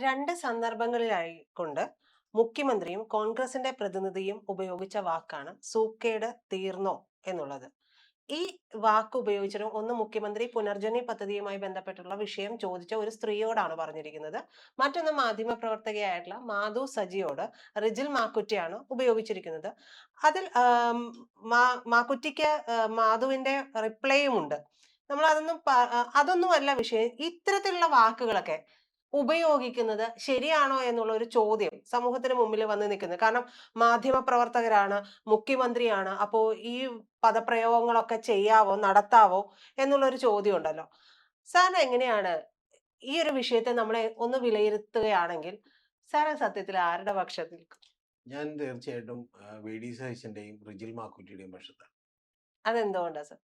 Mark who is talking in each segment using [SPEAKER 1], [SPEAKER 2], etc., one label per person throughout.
[SPEAKER 1] രണ്ട് സന്ദർഭങ്ങളിലായി കൊണ്ട് മുഖ്യമന്ത്രിയും കോൺഗ്രസിന്റെ പ്രതിനിധിയും ഉപയോഗിച്ച വാക്കാണ് സൂക്കേട് തീർന്നോ എന്നുള്ളത്. ഈ വാക്ക് ഉപയോഗിച്ചിട്ട് ഒന്ന് മുഖ്യമന്ത്രി പുനർജനി പദ്ധതിയുമായി ബന്ധപ്പെട്ടുള്ള വിഷയം ചോദിച്ച ഒരു സ്ത്രീയോടാണ് പറഞ്ഞിരിക്കുന്നത്. മറ്റൊന്ന് മാധ്യമപ്രവർത്തകയായിട്ടുള്ള മാധു സജിയോട് റിജിൽ മാക്കുറ്റിയാണ് ഉപയോഗിച്ചിരിക്കുന്നത്. അതിൽ മാക്കുറ്റിക്ക് മാധുവിന്റെ റിപ്ലൈയും ഉണ്ട്. നമ്മൾ അതൊന്നും അല്ല വിഷയം. ഇത്തരത്തിലുള്ള വാക്കുകളൊക്കെ ഉപയോഗിക്കുന്നത് ശരിയാണോ എന്നുള്ള ഒരു ചോദ്യം സമൂഹത്തിന് മുമ്പിൽ വന്ന് നിൽക്കുന്നത്. കാരണം മാധ്യമ പ്രവർത്തകരാണ്, മുഖ്യമന്ത്രിയാണ്. അപ്പോ ഈ പദപ്രയോഗങ്ങളൊക്കെ ചെയ്യാവോ, നടത്താവോ എന്നുള്ളൊരു ചോദ്യം ഉണ്ടല്ലോ. സാറിന് എങ്ങനെയാണ് ഈ ഒരു വിഷയത്തെ നമ്മളെ ഒന്ന് വിലയിരുത്തുകയാണെങ്കിൽ സാറ് സത്യത്തിൽ ആരുടെ പക്ഷത്തിൽ നിൽക്കും?
[SPEAKER 2] ഞാൻ തീർച്ചയായിട്ടും വി.ഡി. സതീശന്റെയും റിജിൽ മാക്കുറ്റിയുടെയും പക്ഷത്താണ്.
[SPEAKER 1] അതെന്തുകൊണ്ടാ സർ?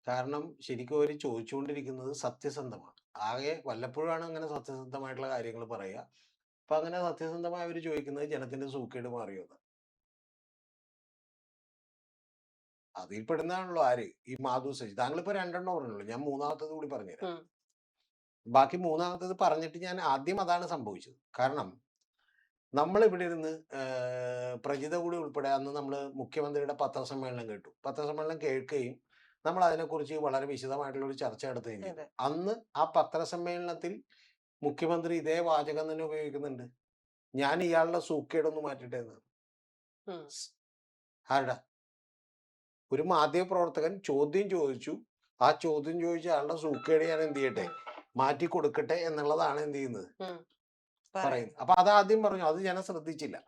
[SPEAKER 2] കാരണം ശരിക്കും അവർ ചോദിച്ചുകൊണ്ടിരിക്കുന്നത് സത്യസന്ധമാണ്. ആകെ വല്ലപ്പോഴാണ് അങ്ങനെ സത്യസന്ധമായിട്ടുള്ള കാര്യങ്ങൾ പറയുക. അപ്പൊ അങ്ങനെ സത്യസന്ധമായി അവർ ചോദിക്കുന്നത് ജനത്തിന്റെ സൂക്കേട് മാറിയോ എന്ന്. അതിൽ പെടുന്നതാണല്ലോ ആര്? ഈ മാധു സജി. താങ്കളിപ്പോ രണ്ടെണ്ണം പറഞ്ഞുള്ളൂ, ഞാൻ മൂന്നാമത്തത് കൂടി പറഞ്ഞുതരാം. ബാക്കി മൂന്നാമത്തത് പറഞ്ഞിട്ട് ഞാൻ ആദ്യം അതാണ് സംഭവിച്ചത്. കാരണം നമ്മൾ ഇവിടെ ഇരുന്ന് പ്രജിത കൂടി ഉൾപ്പെടെ അന്ന് നമ്മൾ മുഖ്യമന്ത്രിയുടെ പത്രസമ്മേളനം കേട്ടു. പത്രസമ്മേളനം കേൾക്കുകയും നമ്മൾ അതിനെക്കുറിച്ച് വളരെ വിശദമായിട്ടുള്ള ഒരു ചർച്ച നടത്തുകയും ചെയ്തു. അന്ന് ആ പത്രസമ്മേളനത്തിൽ മുഖ്യമന്ത്രി ഇതേ വാചകം തന്നെ ഉപയോഗിക്കുന്നുണ്ട്. ഞാൻ ഇയാളുടെ സൂക്കേടൊന്ന് മാറ്റട്ടെ എന്ന്. ആരുടെ? ഒരു മാധ്യമ പ്രവർത്തകൻ ചോദ്യം ചോദിച്ചു. ആ ചോദ്യം ചോദിച്ച ആളുടെ സൂക്കേട് ഞാൻ എന്ത് ചെയ്യട്ടെ, മാറ്റി കൊടുക്കട്ടെ എന്നുള്ളതാണ് എന്ത് ചെയ്യുന്നത്, പറയുന്നത്. അപ്പൊ അത് ആദ്യം പറഞ്ഞു, അത് ജനം ശ്രദ്ധിച്ചില്ല.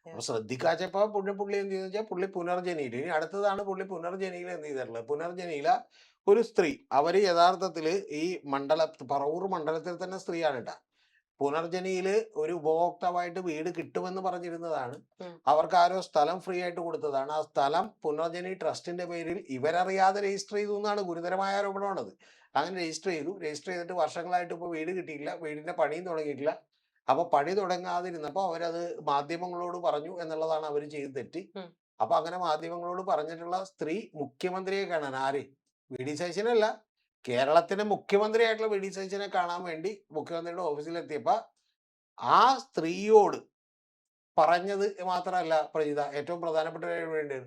[SPEAKER 2] അപ്പൊ ശ്രദ്ധിക്കാച്ചപ്പോ പുള്ളി എന്ത് ചെയ്തെന്ന് വെച്ചാൽ പുള്ളി പുനർജനിയിൽ, ഇനി അടുത്തതാണ് പുള്ളി പുനർജനിയിൽ എന്ത് ചെയ്തിട്ടുള്ളത്. പുനർജനിയില ഒരു സ്ത്രീ, അവര് യഥാർത്ഥത്തില് ഈ പറവൂർ മണ്ഡലത്തിൽ തന്നെ സ്ത്രീയാണ് കേട്ടാ. പുനർജനിയില് ഒരു ഉപഭോക്താവായിട്ട് വീട് കിട്ടുമെന്ന് പറഞ്ഞിരുന്നതാണ്. അവർക്ക് ആരോ സ്ഥലം ഫ്രീ ആയിട്ട് കൊടുത്തതാണ്. ആ സ്ഥലം പുനർജനി ട്രസ്റ്റിന്റെ പേരിൽ ഇവരറിയാതെ രജിസ്റ്റർ ചെയ്തു എന്നാണ് ഗുരുതരമായ ആരോപണമാണത്. അങ്ങനെ രജിസ്റ്റർ ചെയ്തിട്ട് വർഷങ്ങളായിട്ട് ഇപ്പൊ വീട് കിട്ടിയില്ല, വീടിന്റെ പണിയും തുടങ്ങിയിട്ടില്ല. അപ്പൊ പണി തുടങ്ങാതിരുന്നപ്പോ അവരത് മാധ്യമങ്ങളോട് പറഞ്ഞു എന്നുള്ളതാണ് അവർ ചെയ്ത് തെറ്റ്. അപ്പൊ അങ്ങനെ മാധ്യമങ്ങളോട് പറഞ്ഞിട്ടുള്ള സ്ത്രീ മുഖ്യമന്ത്രിയെ കാണാൻ, ആര്? വി.ഡി. സതീശനല്ല, കേരളത്തിന്റെ മുഖ്യമന്ത്രിയായിട്ടുള്ള വി.ഡി. സതീശനെ കാണാൻ വേണ്ടി മുഖ്യമന്ത്രിയുടെ ഓഫീസിലെത്തിയപ്പോ ആ സ്ത്രീയോട് പറഞ്ഞത് മാത്രമല്ല പ്രജിത, ഏറ്റവും പ്രധാനപ്പെട്ട വേണ്ടത്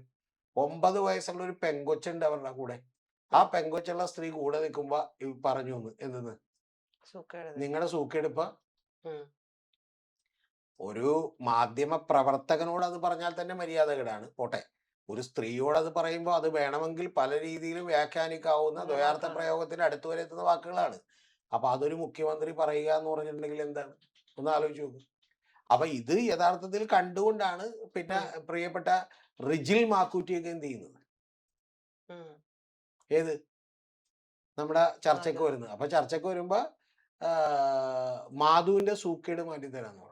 [SPEAKER 2] 9 വയസ്സുള്ള ഒരു പെങ്കൊച്ചുണ്ട് അവരുടെ കൂടെ. ആ പെങ്കൊച്ചുള്ള സ്ത്രീ കൂടെ നിൽക്കുമ്പോ പറഞ്ഞു എന്തെന്ന്, നിങ്ങളുടെ സൂക്കേടിപ്പ. ഒരു മാധ്യമ പ്രവർത്തകനോട് അത് പറഞ്ഞാൽ തന്നെ മര്യാദകേടാണ്, പോട്ടെ. ഒരു സ്ത്രീയോട് അത് പറയുമ്പോൾ അത് വേണമെങ്കിൽ പല രീതിയിലും വ്യാഖ്യാനിക്കാവുന്ന ദ്വയാർത്ഥ പ്രയോഗത്തിന് അടുത്ത് വരെ എത്തുന്ന വാക്കുകളാണ്. അപ്പൊ അതൊരു മുഖ്യമന്ത്രി പറയുക എന്ന് പറഞ്ഞിട്ടുണ്ടെങ്കിൽ എന്താണ്, ഒന്ന് ആലോചിച്ച് നോക്ക്. അപ്പൊ ഇത് യഥാർത്ഥത്തിൽ കണ്ടുകൊണ്ടാണ് പിന്നെ പ്രിയപ്പെട്ട റിജിൽ മാക്കൂറ്റിയൊക്കെ എന്ത് ചെയ്യുന്നത്, ഏത് നമ്മുടെ ചർച്ചയ്ക്ക് വരുന്നത്. അപ്പൊ ചർച്ചയ്ക്ക് വരുമ്പോ മാധുവിന്റെ സൂക്കേട് മാറ്റി തരാന്ന് പറഞ്ഞു.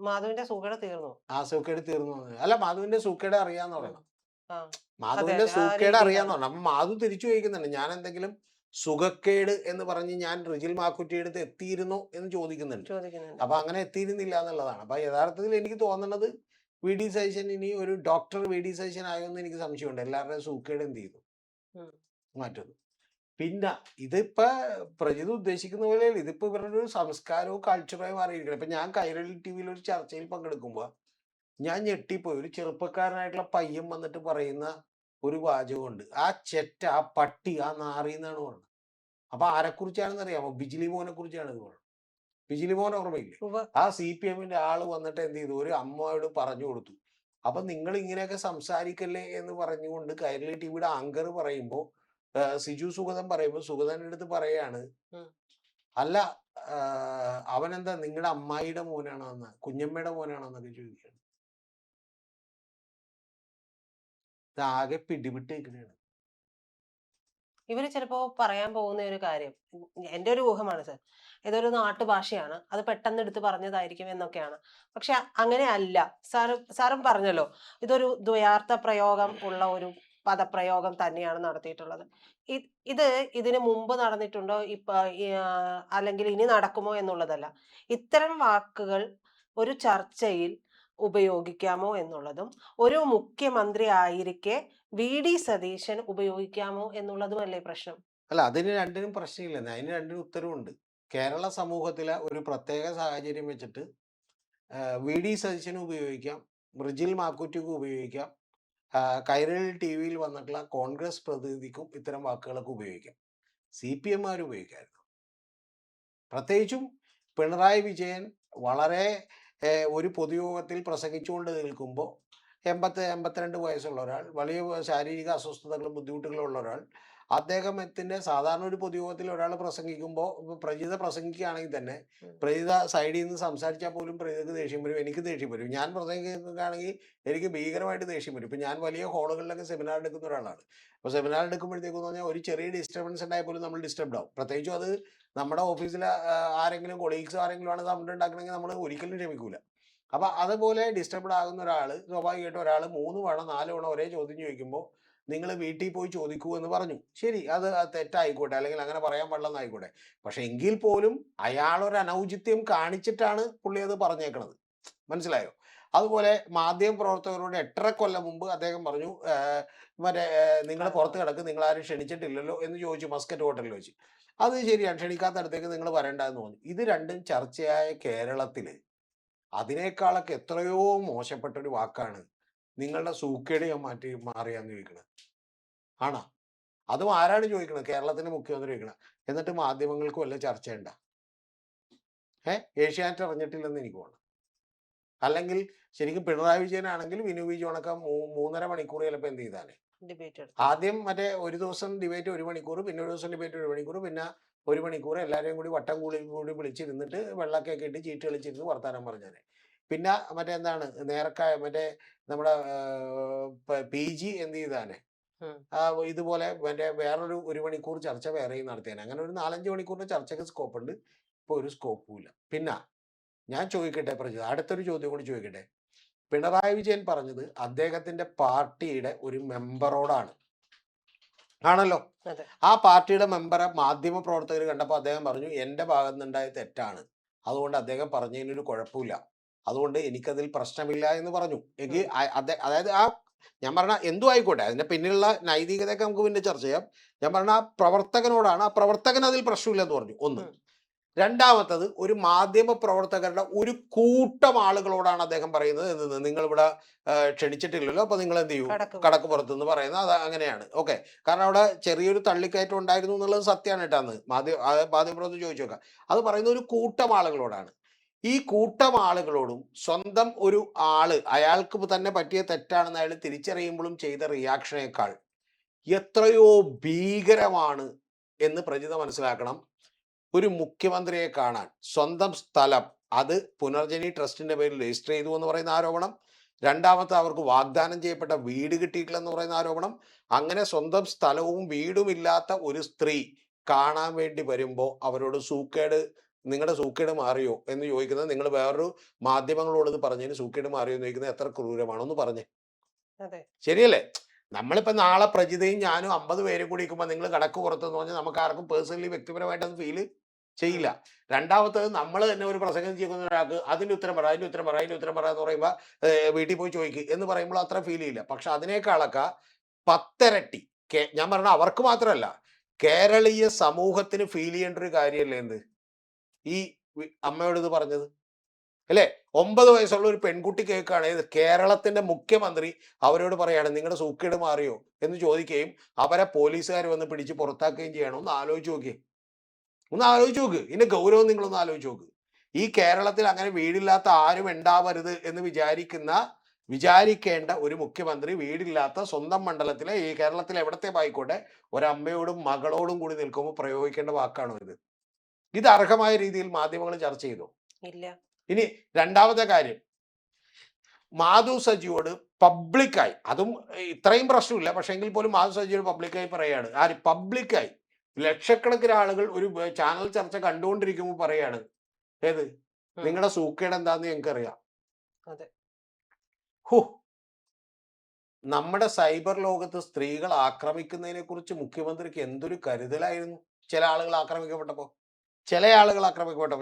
[SPEAKER 1] മാധുവിന്റെ സൂക്കേട് തീർന്നു.
[SPEAKER 2] ആ സൂക്കേട് തീർന്നു. അല്ല, മാധുവിന്റെ സൂക്കേട് അറിയാന്ന് പറയണം. മാധുവിന്റെ സൂക്കേട് അറിയാന്ന് പറഞ്ഞു. അപ്പൊ മാധു തിരിച്ചു ചോദിക്കുന്നുണ്ട്, ഞാൻ എന്തെങ്കിലും സുഖക്കേട് എന്ന് പറഞ്ഞ് ഞാൻ റിജിൽ മാക്കുറ്റി അടുത്ത് എത്തിയിരുന്നോ എന്ന് ചോദിക്കുന്നുണ്ട്. അപ്പൊ അങ്ങനെ എത്തിയിരുന്നില്ല എന്നുള്ളതാണ്. അപ്പൊ യഥാർത്ഥത്തിൽ എനിക്ക് തോന്നുന്നത് വി.ഡി. സതീശൻ ഇനി ഒരു ഡോക്ടർ വി.ഡി. സതീശൻ ആയോന്ന് എനിക്ക് സംശയമുണ്ട്. എല്ലാവരുടെയും സൂക്കേട് എന്ത് ചെയ്തു, മാറ്റുന്നു. പിന്നെ ഇതിപ്പോ പ്രജിത് ഉദ്ദേശിക്കുന്ന പോലെ ഇതിപ്പോ ഇവരുടെ ഒരു സംസ്കാരവും കൾച്ചറായി മാറിയിരിക്കണം. ഇപ്പൊ ഞാൻ കൈരളി ടി.വിയിൽ ഒരു ചർച്ചയിൽ പങ്കെടുക്കുമ്പോ ഞാൻ ഞെട്ടിപ്പോയി. ഒരു ചെറുപ്പക്കാരനായിട്ടുള്ള പയ്യൻ വന്നിട്ട് പറയുന്ന ഒരു വാചകമുണ്ട്, ആ ചെറ്റ, ആ പട്ടി, ആ നാറി എന്നാണ് പറഞ്ഞത്. അപ്പൊ ആരെക്കുറിച്ചാണെന്ന് അറിയാമോ? ബിജിലി മോനെ കുറിച്ചാണ് ഇത് പറഞ്ഞത്. ബിജിലി മോൻ ഓർമ്മയില്ലേ? ആ CPM-ന്റെ ആള് വന്നിട്ട് എന്ത് ചെയ്തു, ഒരു അമ്മയോട് പറഞ്ഞു കൊടുത്തു. അപ്പൊ നിങ്ങൾ ഇങ്ങനെയൊക്കെ സംസാരിക്കല്ലേ എന്ന് പറഞ്ഞുകൊണ്ട് കൈരളി ടി.വിയുടെ ആങ്കർ പറയുമ്പോ, സിജു സുഗതൻ പറയുമ്പോ സുഗതന്റെ അടുത്ത് പറയാണ്, അല്ല അവനെന്താ നിങ്ങളുടെ അമ്മായിയുടെ മോനാണോ എന്ന്, കുഞ്ഞമ്മയുടെ മോനാണോ എന്നൊക്കെ ചോദിക്കുകയാണ്. ആകെ പിടിവിട്ടേക്കുകയാണ്.
[SPEAKER 1] ഇവര് ചിലപ്പോ പറയാൻ പോകുന്ന ഒരു കാര്യം, എന്റെ ഒരു ഊഹമാണ് സർ, ഇതൊരു നാട്ടുഭാഷയാണ്, അത് പെട്ടെന്ന് എടുത്ത് പറഞ്ഞതായിരിക്കും എന്നൊക്കെയാണ്. പക്ഷെ അങ്ങനെ അല്ല. സാറും പറഞ്ഞല്ലോ, ഇതൊരു ദ്വയാർത്ഥ പ്രയോഗം ഉള്ള ഒരു പദപ്രയോഗം തന്നെയാണ് നടത്തിയിട്ടുള്ളത്. ഇത് ഇതിനു മുമ്പ് നടന്നിട്ടുണ്ടോ അല്ലെങ്കിൽ ഇനി നടക്കുമോ എന്നുള്ളതല്ല. ഇത്തരം വാക്കുകൾ ഒരു ചർച്ചയിൽ ഉപയോഗിക്കാമോ എന്നുള്ളതും, ഒരു മുഖ്യമന്ത്രി ആയിരിക്കെ വി.ഡി. സതീശൻ ഉപയോഗിക്കാമോ എന്നുള്ളതുമല്ലേ പ്രശ്നം?
[SPEAKER 2] അല്ല, അതിന് രണ്ടിനും പ്രശ്നമില്ല, അതിന് രണ്ടിനും ഉത്തരവുണ്ട്. കേരള സമൂഹത്തിലെ ഒരു പ്രത്യേക സാഹചര്യം വെച്ചിട്ട് വി ഡി സതീശനും ഉപയോഗിക്കാം, ബ്രിജിൽ മാക്കുറ്റിക്കും ഉപയോഗിക്കാം, കൈരളി ടി വിയിൽ വന്നിട്ടുള്ള കോൺഗ്രസ് പ്രതിനിധിക്കും ഇത്തരം വാക്കുകളൊക്കെ ഉപയോഗിക്കാം. CPM ഉപയോഗിക്കായിരുന്നു. പ്രത്യേകിച്ചും പിണറായി വിജയൻ വളരെ ഒരു പൊതുയോഗത്തിൽ പ്രസംഗിച്ചുകൊണ്ട് നിൽക്കുമ്പോൾ 82 വയസ്സുള്ള ഒരാൾ, വലിയ ശാരീരിക അസ്വസ്ഥതകളും ബുദ്ധിമുട്ടുകളും ഉള്ള ഒരാൾ, അദ്ദേഹത്തിൻ്റെ സാധാരണ ഒരു പൊതുയോഗത്തിൽ ഒരാൾ പ്രസംഗിക്കുമ്പോൾ പ്രജിത പ്രസംഗിക്കുകയാണെങ്കിൽ തന്നെ പ്രജിത സൈഡിൽ നിന്ന് സംസാരിച്ചാൽ പോലും പ്രജിതക്ക് ദേഷ്യം വരും, എനിക്ക് ദേഷ്യം വരും. ഞാൻ പ്രസംഗിക്കുകയാണെങ്കിൽ എനിക്ക് ഭീകരമായിട്ട് ദേഷ്യം വരും. ഇപ്പം ഞാൻ വലിയ ഹോളുകളിലൊക്കെ സെമിനാർ എടുക്കുന്ന ഒരാളാണ്. അപ്പോൾ സെമിനാർ എടുക്കുമ്പോഴത്തേക്കെന്ന് പറഞ്ഞാൽ ഒരു ചെറിയ ഡിസ്റ്റർബൻസ് ഉണ്ടായാൽ പോലും നമ്മൾ ഡിസ്റ്റർബ്ഡ് ആവും. പ്രത്യേകിച്ചും അത് നമ്മുടെ ഓഫീസിലെ ആരെങ്കിലും കൊളീഗ്സ് ആരെങ്കിലും ആണ് സൗണ്ട് ഉണ്ടാക്കണമെങ്കിൽ നമ്മൾ ഒരിക്കലും ക്ഷമിക്കൂല. അപ്പം അതുപോലെ ഡിസ്റ്റർബ്ഡ് ആകുന്ന ഒരാൾ, സ്വാഭാവികമായിട്ടും ഒരാൾ 3 തവണ 4 തവണ ഒരേ ചോദ്യം ചോദിക്കുമ്പോൾ നിങ്ങൾ വീട്ടിൽ പോയി ചോദിക്കൂ എന്ന് പറഞ്ഞു. ശരി, അത് തെറ്റായിക്കോട്ടെ, അല്ലെങ്കിൽ അങ്ങനെ പറയാൻ പാടില്ലെന്നായിക്കോട്ടെ. പക്ഷെ എങ്കിൽ പോലും അയാളൊരു അനൗചിത്യം കാണിച്ചിട്ടാണ് പുള്ളി അത് പറഞ്ഞേക്കണത്. മനസ്സിലായോ? അതുപോലെ മാധ്യമ പ്രവർത്തകരോട് 8.5 കൊല്ലം മുമ്പ് അദ്ദേഹം പറഞ്ഞു, മറ്റേ നിങ്ങൾ പുറത്ത് കിടക്ക്, നിങ്ങൾ ആരും ക്ഷണിച്ചിട്ടില്ലല്ലോ എന്ന് ചോദിച്ചു മസ്കറ്റ് ഹോട്ടലിൽ വെച്ച്. അത് ശരിയാണ്, ക്ഷണിക്കാത്തടത്തേക്ക് നിങ്ങൾ വരണ്ടെന്ന് തോന്നി. ഇത് രണ്ടും ചർച്ചയായ കേരളത്തിൽ അതിനേക്കാളൊക്കെ എത്രയോ മോശപ്പെട്ട ഒരു വാക്കാണ് നിങ്ങളുടെ സൂക്കേട് ഞാൻ മാറിയാന്ന് ചോദിക്കണത്. ആണോ? അതും ആരാണ് ചോദിക്കണത്? കേരളത്തിന്റെ മുഖ്യമന്ത്രി ചോദിക്കണം. എന്നിട്ട് മാധ്യമങ്ങൾക്ക് വല്ല ചർച്ചയുണ്ട? ഏഷ്യാനെറ്റ് അറിഞ്ഞിട്ടില്ലെന്ന് എനിക്ക് തോന്നുന്നു. അല്ലെങ്കിൽ ശരിക്കും പിണറായി വിജയനാണെങ്കിൽ വിനു വിജയനൊക്കെ 3.5 മണിക്കൂർ ചിലപ്പോൾ എന്ത് ചെയ്താലേ. ആദ്യം മറ്റേ ഒരു ദിവസം ഡിബേറ്റ് 1 മണിക്കൂർ, പിന്നെ ഒരു ദിവസം ഡിബേറ്റ് 1 മണിക്കൂർ, പിന്നെ 1 മണിക്കൂർ എല്ലാവരെയും കൂടി വട്ടം കൂടി വിളിച്ചിരുന്നിട്ട് വെള്ളമൊക്കെ ഇട്ട് ചീട്ട് കളിച്ചിരുന്ന് വർത്താനം പറഞ്ഞാൽ. പിന്നെ മറ്റേ എന്താണ് മറ്റേ നമ്മുടെ PG എന്ത് ചെയ്താനെ ഇതുപോലെ മറ്റേ വേറൊരു 1 മണിക്കൂർ ചർച്ച വേറെയും നടത്തിയാൽ അങ്ങനെ ഒരു 4-5 മണിക്കൂറിന്റെ ചർച്ചയ്ക്ക് സ്കോപ്പ് ഉണ്ട്. ഇപ്പോൾ ഒരു സ്കോപ്പും ഇല്ല. പിന്നെ ഞാൻ ചോദിക്കട്ടെ പ്രജിത, അടുത്തൊരു ചോദ്യം കൂടി ചോദിക്കട്ടെ. പിണറായി വിജയൻ പറഞ്ഞത് അദ്ദേഹത്തിന്റെ പാർട്ടിയുടെ ഒരു മെമ്പറോടാണ്, ആണല്ലോ. ആ പാർട്ടിയുടെ മെമ്പറെ മാധ്യമ പ്രവർത്തകർ കണ്ടപ്പോൾ അദ്ദേഹം പറഞ്ഞു എൻ്റെ ഭാഗത്ത് നിന്നുണ്ടായ തെറ്റാണ്, അതുകൊണ്ട് അദ്ദേഹം പറഞ്ഞതിനൊരു കുഴപ്പമില്ല, അതുകൊണ്ട് എനിക്കതിൽ പ്രശ്നമില്ല എന്ന് പറഞ്ഞു. എങ്കിൽ അതായത് ആ ഞാൻ പറഞ്ഞ എന്തു ആയിക്കോട്ടെ, അതിന്റെ പിന്നിലുള്ള നൈതികതയൊക്കെ നമുക്ക് പിന്നെ ചർച്ച ചെയ്യാം. ഞാൻ പറഞ്ഞ ആ പ്രവർത്തകനോടാണ്, ആ പ്രവർത്തകൻ അതിൽ പ്രശ്നമില്ലെന്ന് പറഞ്ഞു. ഒന്ന്. രണ്ടാമത്തത്, ഒരു മാധ്യമ പ്രവർത്തകരുടെ ഒരു കൂട്ടം ആളുകളോടാണ് അദ്ദേഹം പറയുന്നത്, നിങ്ങൾ ഇവിടെ ക്ഷണിച്ചിട്ടില്ലല്ലോ, അപ്പൊ നിങ്ങൾ എന്ത് ചെയ്യൂ, കടക്ക് പുറത്തുനിന്ന് പറയുന്നത്. അത് അങ്ങനെയാണ്. ഓക്കെ, കാരണം അവിടെ ചെറിയൊരു തള്ളിക്കയറ്റം ഉണ്ടായിരുന്നു എന്നുള്ളത് സത്യമാണ് കേട്ടാന്ന് മാധ്യമപ്രവർത്തകർ ചോദിച്ചു നോക്കാം. അത് പറയുന്ന ഒരു കൂട്ടം ആളുകളോടാണ്. ഈ കൂട്ടം ആളുകളോടും സ്വന്തം ഒരു ആള് അയാൾക്ക് തന്നെ പറ്റിയ തെറ്റാണെന്ന് അയാൾ തിരിച്ചറിയുമ്പോഴും ചെയ്ത റിയാക്ഷനേക്കാൾ എത്രയോ ഭീകരമാണ് എന്ന് പ്രജിത മനസ്സിലാക്കണം. ഒരു മുഖ്യമന്ത്രിയെ കാണാൻ സ്വന്തം സ്ഥലം അത് പുനർജനി ട്രസ്റ്റിന്റെ പേരിൽ രജിസ്റ്റർ ചെയ്തു എന്ന് പറയുന്ന ആരോപണം, രണ്ടാമത്തെ അവർക്ക് വാഗ്ദാനം ചെയ്യപ്പെട്ട വീട് കിട്ടിയിട്ടില്ലെന്ന് പറയുന്ന ആരോപണം, അങ്ങനെ സ്വന്തം സ്ഥലവും വീടും ഇല്ലാത്ത ഒരു സ്ത്രീ കാണാൻ വേണ്ടി വരുമ്പോൾ അവരോട് നിങ്ങളുടെ സൂക്കേട് മാറിയോ എന്ന് ചോദിക്കുന്നത്, നിങ്ങൾ വേറൊരു മാധ്യമങ്ങളോട് ഇത് പറഞ്ഞതിന് സൂക്കേട് മാറിയോ എന്ന് ചോദിക്കുന്നത് എത്ര ക്രൂരമാണെന്ന് പറഞ്ഞേ. ശരിയല്ലേ? നമ്മളിപ്പോ നാളെ പ്രജിതയും ഞാനും 50 പേരും കൂടി ഇരിക്കുമ്പോൾ നിങ്ങൾ കടക്ക് പുറത്തെന്ന് പറഞ്ഞാൽ നമുക്ക് ആർക്കും പേഴ്സണലി വ്യക്തിപരമായിട്ട് അത് ഫീൽ ചെയ്യില്ല. രണ്ടാമത്തത്, നമ്മൾ തന്നെ ഒരു പ്രസംഗം ചെയ്യുന്ന ഒരാൾക്ക് അതിൻ്റെ ഉത്തരം പറ എന്ന് പറയുമ്പോൾ വീട്ടിൽ പോയി ചോദിക്കുക എന്ന് പറയുമ്പോൾ അത്ര ഫീൽ ചെയ്യില്ല. പക്ഷെ അതിനേക്കാളൊക്കെ 10 ഇരട്ടി ഞാൻ പറഞ്ഞ അവർക്ക് മാത്രമല്ല കേരളീയ സമൂഹത്തിന് ഫീൽ ചെയ്യേണ്ട ഒരു കാര്യമല്ലേ എന്ത് ഈ അമ്മയോട് ഇത് പറഞ്ഞത്, അല്ലേ? 9 വയസ്സുള്ള ഒരു പെൺകുട്ടി കേൾക്കുകയാണ് കേരളത്തിന്റെ മുഖ്യമന്ത്രി അവരോട് പറയാണ് നിങ്ങളുടെ സൂക്കേട് മാറിയോ എന്ന് ചോദിക്കുകയും അവരെ പോലീസുകാർ വന്ന് പിടിച്ച് പുറത്താക്കുകയും ചെയ്യണം. ഒന്ന് ആലോചിച്ച് നോക്ക്. ഇതിന്റെ ഗൗരവം നിങ്ങളൊന്ന് ആലോചിച്ച് നോക്ക്. ഈ കേരളത്തിൽ അങ്ങനെ വീടില്ലാത്ത ആരും ഉണ്ടാവരുത് എന്ന് വിചാരിക്കേണ്ട ഒരു മുഖ്യമന്ത്രി വീടില്ലാത്ത സ്വന്തം മണ്ഡലത്തിലെ ഈ കേരളത്തിൽ എവിടത്തെ ആയിക്കോട്ടെ ഒരമ്മയോടും മകളോടും കൂടി നിൽക്കുമ്പോൾ പ്രയോഗിക്കേണ്ട വാക്കാണോ ഇത്? ഇത് അർഹമായ രീതിയിൽ മാധ്യമങ്ങൾ ചർച്ച ചെയ്തോ? ഇല്ല. ഇനി രണ്ടാമത്തെ കാര്യം, മാധു സജിയോട് പബ്ലിക്കായി, അതും ഇത്രയും പ്രശ്നമില്ല പക്ഷെ എങ്കിൽ പോലും മാധു സജിയോട് പബ്ലിക്കായി പറയാണ്, പബ്ലിക്കായി ലക്ഷക്കണക്കിന് ആളുകൾ ഒരു ചാനൽ ചർച്ച കണ്ടുകൊണ്ടിരിക്കുമ്പോൾ പറയാണ് ഏത് നിങ്ങളുടെ സൂക്കേട് എന്താന്ന് ഞങ്ങൾക്കറിയാം. നമ്മുടെ സൈബർ ലോകത്ത് സ്ത്രീകൾ ആക്രമിക്കുന്നതിനെ കുറിച്ച് മുഖ്യമന്ത്രിക്ക് എന്തൊരു കരുതലായിരുന്നു. ചില ആളുകൾ ആക്രമിക്കപ്പെട്ടപ്പോൾ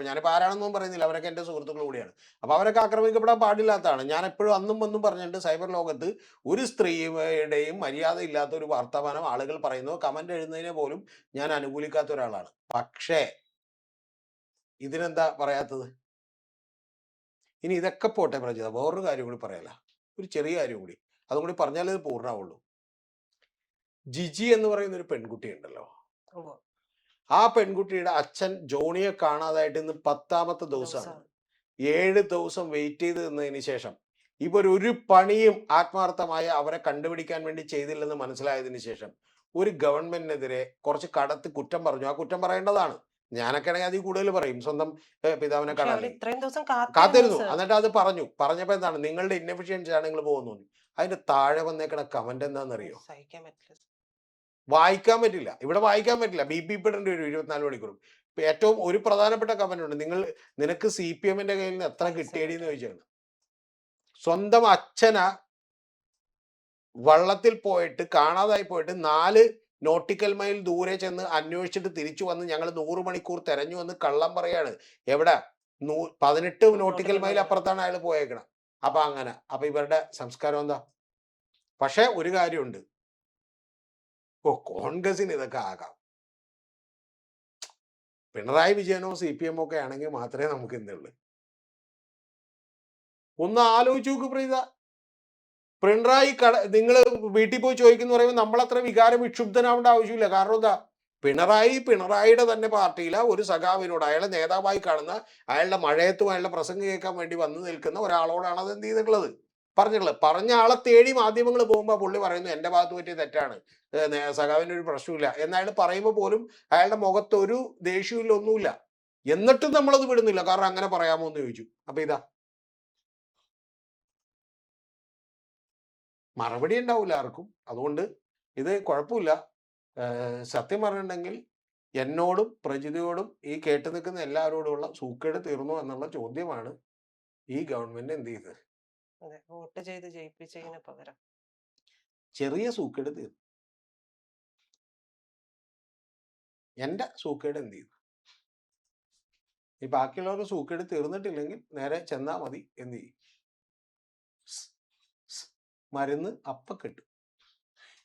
[SPEAKER 2] ഞാനിപ്പോൾ ആരാണെന്നും പറയുന്നില്ല, അവരൊക്കെ എൻ്റെ സുഹൃത്തുക്കൾ കൂടിയാണ്. അപ്പോൾ അവരൊക്കെ ആക്രമിക്കപ്പെടാൻ പാടില്ലാത്തതാണ്. ഞാൻ എപ്പോഴും അന്നും പറഞ്ഞിട്ടുണ്ട്, സൈബർ ലോകത്ത് ഒരു സ്ത്രീയുടെയും മര്യാദ ഇല്ലാത്ത ഒരു വർത്തമാനം ആളുകൾ പറയുന്നു, കമന്റ് എഴുതുന്നതിനെ പോലും ഞാൻ അനുകൂലിക്കാത്ത ഒരാളാണ്. പക്ഷേ ഇതിനെന്താ പറയാത്തത്? ഇനി ഇതൊക്കെ പോട്ടെ പ്രജിത, വേറൊരു കാര്യം കൂടി പറയാല, ഒരു ചെറിയ കാര്യം കൂടി, അതും കൂടി പറഞ്ഞാലേ ഇത് പൂർണ്ണമാവുള്ളൂ. ജിജി എന്ന് പറയുന്ന ഒരു പെൺകുട്ടി ഉണ്ടല്ലോ, ആ പെൺകുട്ടിയുടെ അച്ഛൻ ജോണിയെ കാണാതായിട്ട് ഇന്ന് 10ാമത്തെ ദിവസമാണ്. 7 ദിവസം വെയിറ്റ് ചെയ്ത് നിന്നതിന് ശേഷം ഇവരൊരു പണിയും ആത്മാർത്ഥമായി അവരെ കണ്ടുപിടിക്കാൻ വേണ്ടി ചെയ്തില്ലെന്ന് മനസ്സിലായതിനു ശേഷം ഒരു ഗവൺമെന്റിനെതിരെ കുറച്ച് കടത്തി കുറ്റം പറഞ്ഞു. ആ കുറ്റം പറയേണ്ടതാണ്. ഞാനൊക്കെ ആണെങ്കിൽ അതിൽ കൂടുതൽ പറയും, സ്വന്തം പിതാവിനെ കാണാൻ കാത്തിരുന്നു. എന്നിട്ട് അത് പറഞ്ഞപ്പോ എന്താണ്, നിങ്ങളുടെ ഇന്നഫിഷ്യൻസി ആണ് നിങ്ങൾ പോകുന്നു. അതിന്റെ താഴെ വന്നേക്കണ കമന്റ് എന്താണെന്നറിയോ? വായിക്കാൻ പറ്റില്ല, ഇവിടെ വായിക്കാൻ പറ്റില്ല, ബി പെടേണ്ടി വരും 24 മണിക്കൂറും. ഏറ്റവും ഒരു പ്രധാനപ്പെട്ട കമന്റ് ഉണ്ട്, നിനക്ക് CPM കയ്യിൽ നിന്ന് എത്ര കിട്ടിയേടി എന്ന് ചോദിച്ചാണ്. സ്വന്തം അച്ഛന വള്ളത്തിൽ പോയിട്ട് കാണാതായി പോയിട്ട് 4 നോട്ടിക്കൽ മൈൽ ദൂരെ ചെന്ന് അന്വേഷിച്ചിട്ട് തിരിച്ചു വന്ന് ഞങ്ങൾ 100 മണിക്കൂർ തെരഞ്ഞു വന്ന് കള്ളം പറയാണ്. എവിടെ? 18 നോട്ടിക്കൽ മൈൽ അപ്പുറത്താണ് അയാൾ പോയേക്കണം. അപ്പൊ അങ്ങനെ, അപ്പൊ ഇവരുടെ സംസ്കാരം എന്താ? പക്ഷെ ഒരു കാര്യമുണ്ട്, കോൺഗ്രസിന് ഇതൊക്കെ ആകാം. പിണറായി വിജയനോ CPM ഒക്കെ ആണെങ്കിൽ മാത്രമേ നമുക്ക് എന്തുള്ളൂ. ഒന്ന് ആലോചിച്ച് നോക്ക് പ്രീത. പിണറായി നിങ്ങൾ വീട്ടിൽ പോയി ചോദിക്കുന്ന പറയുമ്പോൾ നമ്മളത്ര വികാരം വിക്ഷുബ്ധനാവേണ്ട ആവശ്യമില്ല. കാരണം എന്താ, പിണറായിയുടെ തന്നെ പാർട്ടിയിലെ ഒരു സഖാവിനോട്, അയാളെ നേതാവായി കാണുന്ന, അയാളുടെ മഴയത്തും അയാളുടെ പ്രസംഗം കേൾക്കാൻ വേണ്ടി വന്നു നിൽക്കുന്ന ഒരാളോടാണ് അത് എന്ത് ചെയ്തിട്ടുള്ളത്, പറഞ്ഞിട്ടുള്ളത്. പറഞ്ഞ ആളെ തേടി മാധ്യമങ്ങൾ പോകുമ്പോൾ പുള്ളി പറയുന്നു എന്റെ ഭാഗത്ത് പറ്റിയ തെറ്റാണ്, സഖാവിന്റെ ഒരു പ്രശ്നമില്ല എന്നയാൾ പറയുമ്പോൾ പോലും അയാളുടെ മുഖത്ത് ഒരു ദേഷ്യമില്ല, ഒന്നുമില്ല. എന്നിട്ടും നമ്മളത് വിടുന്നില്ല. കാരണം അങ്ങനെ പറയാമോ എന്ന് ചോദിച്ചു. അപ്പൊ ഇതാ മറുപടി ഉണ്ടാവില്ല ആർക്കും. അതുകൊണ്ട് ഇത് കുഴപ്പമില്ല. സത്യം പറഞ്ഞിട്ടുണ്ടെങ്കിൽ എന്നോടും പ്രജിതയോടും ഈ കേട്ടു നിൽക്കുന്ന എല്ലാവരോടുമുള്ള സൂക്കേട് തീർന്നു എന്നുള്ള ചോദ്യമാണ് ഈ ഗവൺമെന്റ് എന്ത് ചെയ്തത്.
[SPEAKER 1] വോട്ട് ചെയ്ത് ജയിപ്പിച്ചതിന് പകരം
[SPEAKER 2] ചെറിയ സൂക്കേട് തീർന്നു. എന്റെ സൂക്കേട് എന്ത് ചെയ്തു? ഈ ബാക്കിയുള്ളവരുടെ സൂക്കേട് തീർന്നിട്ടില്ലെങ്കിൽ നേരെ ചെന്നാ മതി, എന്ത് ചെയ്യും, മരുന്ന് അപ്പ കിട്ടും.